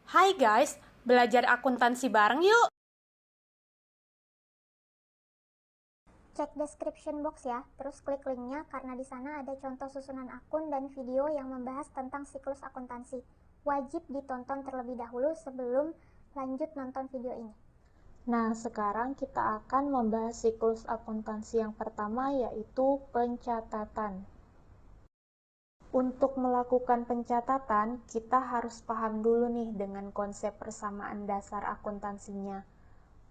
Hai guys, belajar akuntansi bareng yuk! Cek description box ya, terus klik linknya karena di sana ada contoh susunan akun dan video yang membahas tentang siklus akuntansi. Wajib ditonton terlebih dahulu sebelum lanjut nonton video ini. Nah, sekarang kita akan membahas siklus akuntansi yang pertama, yaitu pencatatan. Untuk melakukan pencatatan, kita harus paham dulu nih dengan konsep persamaan dasar akuntansinya.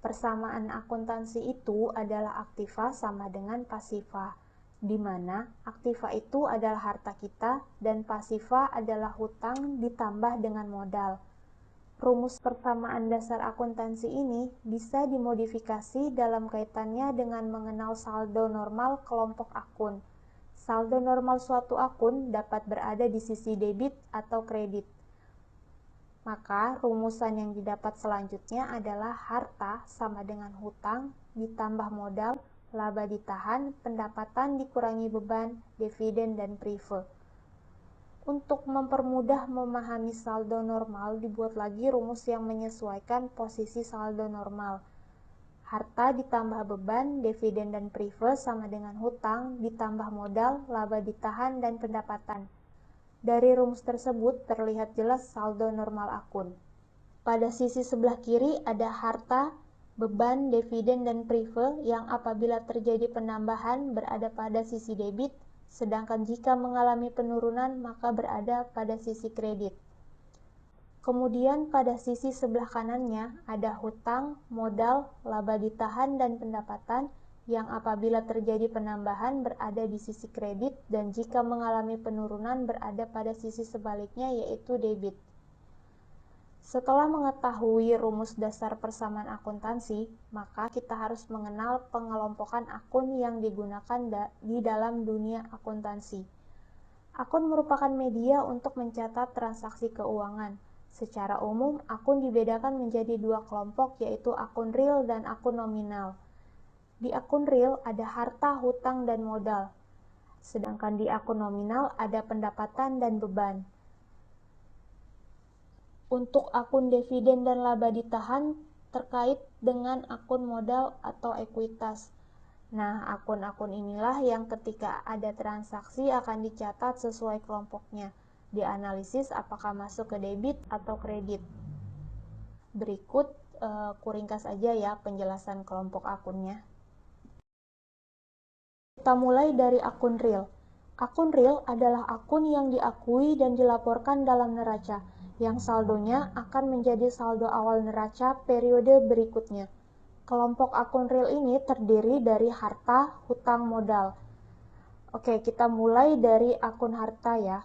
Persamaan akuntansi itu adalah aktiva sama dengan pasiva, di mana aktiva itu adalah harta kita dan pasiva adalah hutang ditambah dengan modal. Rumus persamaan dasar akuntansi ini bisa dimodifikasi dalam kaitannya dengan mengenal saldo normal kelompok akun. Saldo normal suatu akun dapat berada di sisi debit atau kredit. Maka rumusan yang didapat selanjutnya adalah harta sama dengan hutang ditambah modal, laba ditahan, pendapatan dikurangi beban, dividen, dan prive. Untuk mempermudah memahami saldo normal, dibuat lagi rumus yang menyesuaikan posisi saldo normal. Harta ditambah beban, dividen, dan prive sama dengan hutang ditambah modal, laba ditahan, dan pendapatan. Dari rumus tersebut terlihat jelas saldo normal akun. Pada sisi sebelah kiri ada harta, beban, dividen, dan prive yang apabila terjadi penambahan berada pada sisi debit, sedangkan jika mengalami penurunan maka berada pada sisi kredit. Kemudian pada sisi sebelah kanannya ada hutang, modal, laba ditahan, dan pendapatan yang apabila terjadi penambahan berada di sisi kredit dan jika mengalami penurunan berada pada sisi sebaliknya yaitu debit. Setelah mengetahui rumus dasar persamaan akuntansi, maka kita harus mengenal pengelompokan akun yang digunakan di dalam dunia akuntansi. Akun merupakan media untuk mencatat transaksi keuangan. Secara umum, akun dibedakan menjadi dua kelompok, yaitu akun real dan akun nominal. Di akun real ada harta, hutang, dan modal. Sedangkan di akun nominal ada pendapatan dan beban. Untuk akun dividen dan laba ditahan terkait dengan akun modal atau ekuitas. Nah, akun-akun inilah yang ketika ada transaksi akan dicatat sesuai kelompoknya. Dianalisis apakah masuk ke debit atau kredit. Berikut kuringkas aja ya penjelasan kelompok akunnya. Kita mulai dari akun real. Akun real adalah akun yang diakui dan dilaporkan dalam neraca, yang saldonya akan menjadi saldo awal neraca periode berikutnya. Kelompok akun real ini terdiri dari harta, hutang, modal. Oke, kita mulai dari akun harta ya.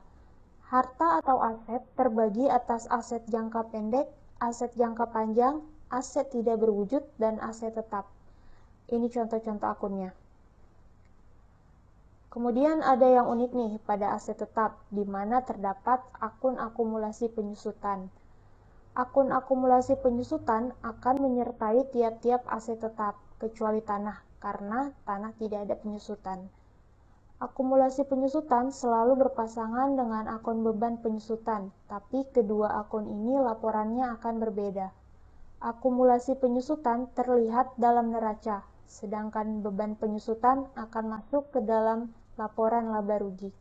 Harta atau aset terbagi atas aset jangka pendek, aset jangka panjang, aset tidak berwujud, dan aset tetap. Ini contoh-contoh akunnya. Kemudian ada yang unik nih pada aset tetap, di mana terdapat akun akumulasi penyusutan. Akun akumulasi penyusutan akan menyertai tiap-tiap aset tetap, kecuali tanah, karena tanah tidak ada penyusutan. Akumulasi penyusutan selalu berpasangan dengan akun beban penyusutan, tapi kedua akun ini laporannya akan berbeda. Akumulasi penyusutan terlihat dalam neraca, sedangkan beban penyusutan akan masuk ke dalam laporan laba rugi.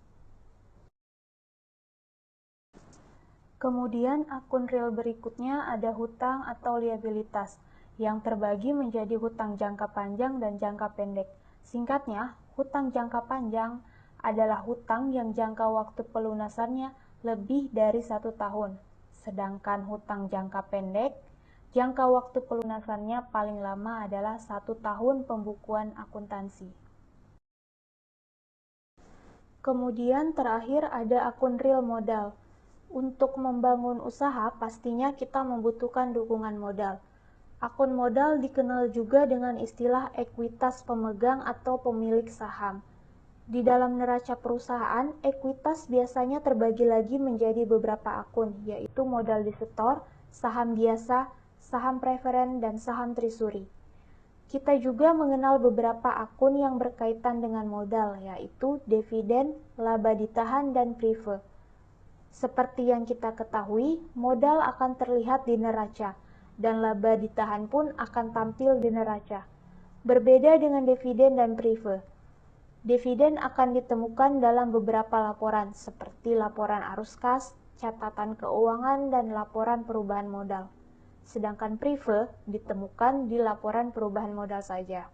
Kemudian akun real berikutnya ada hutang atau liabilitas, yang terbagi menjadi hutang jangka panjang dan jangka pendek. Singkatnya, hutang jangka panjang adalah hutang yang jangka waktu pelunasannya lebih dari 1 tahun. Sedangkan hutang jangka pendek, jangka waktu pelunasannya paling lama adalah 1 tahun pembukuan akuntansi. Kemudian terakhir ada akun real modal. Untuk membangun usaha pastinya kita membutuhkan dukungan modal. Akun modal dikenal juga dengan istilah ekuitas pemegang atau pemilik saham. Di dalam neraca perusahaan, ekuitas biasanya terbagi lagi menjadi beberapa akun, yaitu modal disetor, saham biasa, saham preferen, dan saham trisuri. Kita juga mengenal beberapa akun yang berkaitan dengan modal, yaitu dividen, laba ditahan, dan prive. Seperti yang kita ketahui, modal akan terlihat di neraca, dan laba ditahan pun akan tampil di neraca. Berbeda dengan dividen dan prive. Dividen akan ditemukan dalam beberapa laporan, seperti laporan arus kas, catatan keuangan, dan laporan perubahan modal. Sedangkan prive ditemukan di laporan perubahan modal saja.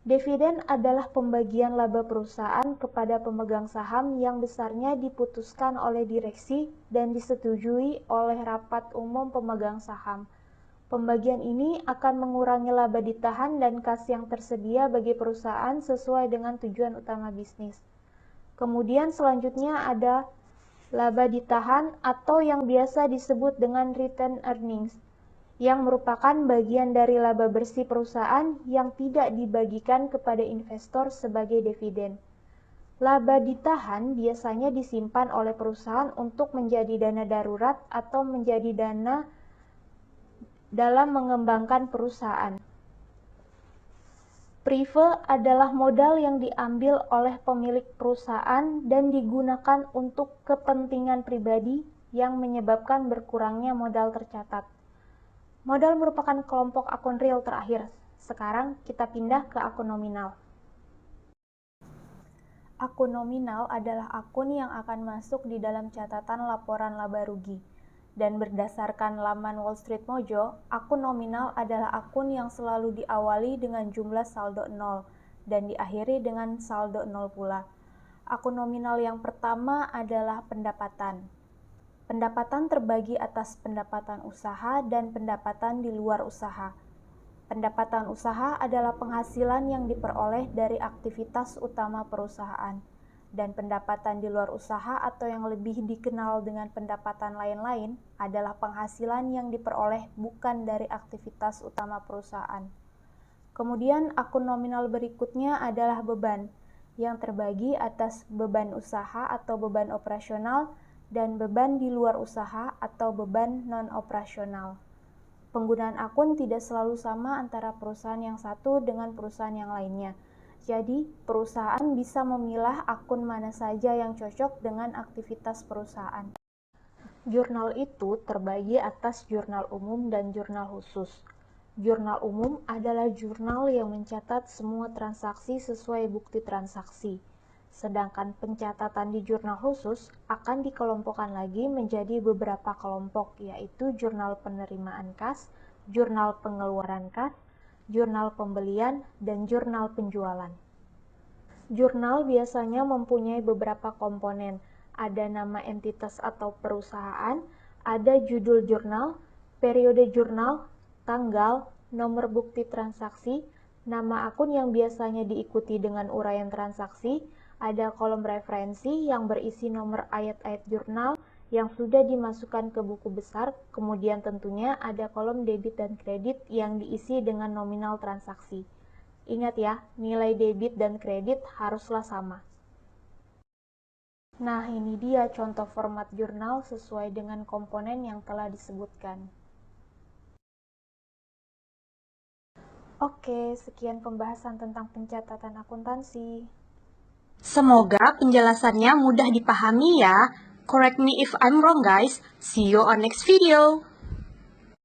Dividen adalah pembagian laba perusahaan kepada pemegang saham yang besarnya diputuskan oleh direksi dan disetujui oleh rapat umum pemegang saham. Pembagian ini akan mengurangi laba ditahan dan kas yang tersedia bagi perusahaan sesuai dengan tujuan utama bisnis. Kemudian selanjutnya ada laba ditahan atau yang biasa disebut dengan retained earnings, yang merupakan bagian dari laba bersih perusahaan yang tidak dibagikan kepada investor sebagai dividen. Laba ditahan biasanya disimpan oleh perusahaan untuk menjadi dana darurat atau menjadi dana dalam mengembangkan perusahaan. Prive adalah modal yang diambil oleh pemilik perusahaan dan digunakan untuk kepentingan pribadi yang menyebabkan berkurangnya modal tercatat. Modal merupakan kelompok akun real terakhir. Sekarang kita pindah ke akun nominal. Akun nominal adalah akun yang akan masuk di dalam catatan laporan laba rugi. Dan berdasarkan laman Wall Street Mojo, akun nominal adalah akun yang selalu diawali dengan jumlah saldo 0 dan diakhiri dengan saldo 0 pula. Akun nominal yang pertama adalah pendapatan. Pendapatan terbagi atas pendapatan usaha dan pendapatan di luar usaha. Pendapatan usaha adalah penghasilan yang diperoleh dari aktivitas utama perusahaan, dan pendapatan di luar usaha atau yang lebih dikenal dengan pendapatan lain-lain adalah penghasilan yang diperoleh bukan dari aktivitas utama perusahaan. Kemudian akun nominal berikutnya adalah beban, yang terbagi atas beban usaha atau beban operasional dan beban di luar usaha atau beban non-operasional. Penggunaan akun tidak selalu sama antara perusahaan yang satu dengan perusahaan yang lainnya. Jadi, perusahaan bisa memilah akun mana saja yang cocok dengan aktivitas perusahaan. Jurnal itu terbagi atas jurnal umum dan jurnal khusus. Jurnal umum adalah jurnal yang mencatat semua transaksi sesuai bukti transaksi. Sedangkan pencatatan di jurnal khusus akan dikelompokkan lagi menjadi beberapa kelompok, yaitu jurnal penerimaan kas, jurnal pengeluaran kas, jurnal pembelian, dan jurnal penjualan. Jurnal biasanya mempunyai beberapa komponen. Ada nama entitas atau perusahaan, ada judul jurnal, periode jurnal, tanggal, nomor bukti transaksi, nama akun yang biasanya diikuti dengan uraian transaksi, ada kolom referensi yang berisi nomor ayat-ayat jurnal yang sudah dimasukkan ke buku besar, kemudian tentunya ada kolom debit dan kredit yang diisi dengan nominal transaksi. Ingat ya, nilai debit dan kredit haruslah sama. Nah, ini dia contoh format jurnal sesuai dengan komponen yang telah disebutkan. Oke, sekian pembahasan tentang pencatatan akuntansi. Semoga penjelasannya mudah dipahami ya. Correct me if I'm wrong guys. See you on next video.